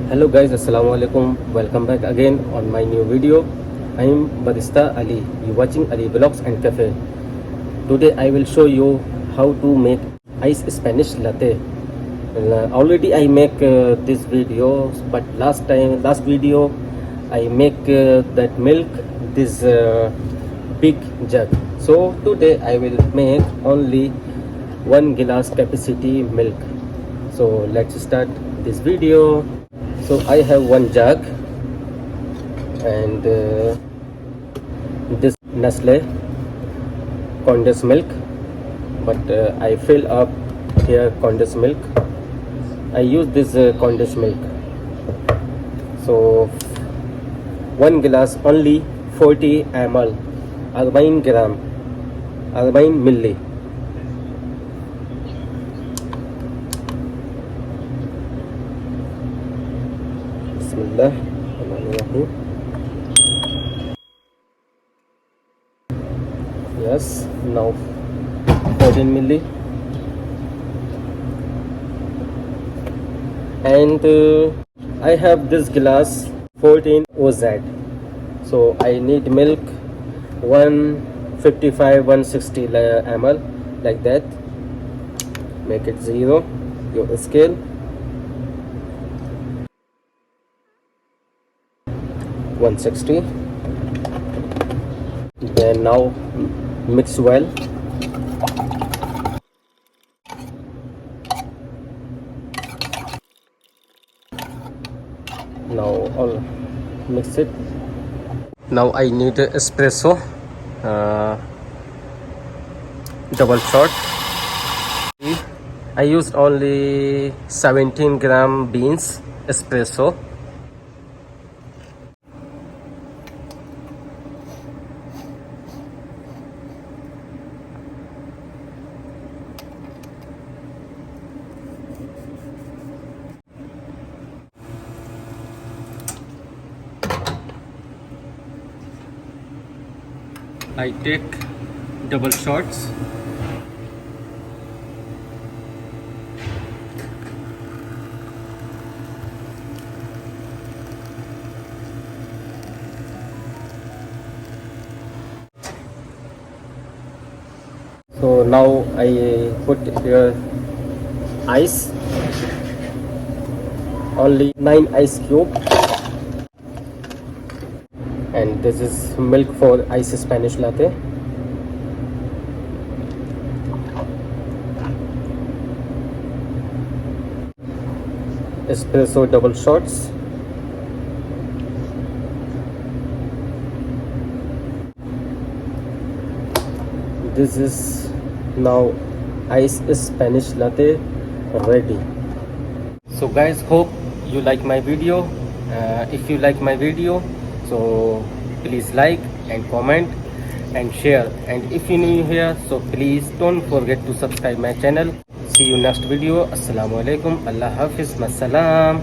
Hello guys, assalamu alaikum. Welcome back again on my new video. I am Barista Ali. You watching Ali Vlogs and Cafe. Today I will show you how to make ice Spanish latte. Already I make this video, but last video I make that milk this big jug. So today I will make only 1 glass capacity milk. So let's start this video. So I have 1 jug and this Nestle condensed milk, but I fill up here condensed milk. I use this condensed milk. So 1 glass only 40 ml, 40 gram, 40 milli. Bismillahirrahmanirrahim. Yes, now 14 milli. And I have this glass 14 OZ. So I need milk 155 160 ml, like that. Make it 0, your scale. 160. Then now mix well. Now I'll mix it. Now I need espresso, double shot. I used only 17 gram beans espresso. I take double shots. So now I put here ice, only 9 ice cube. And this is milk for ice Spanish latte. Espresso double shots. This is now ice Spanish latte ready. So guys, hope you like my video. If you like my video, so please like and comment and share, and if you're new here, so please don't forget to subscribe my channel. See you next video. Assalamu alaikum. Allah Hafiz. Masalam.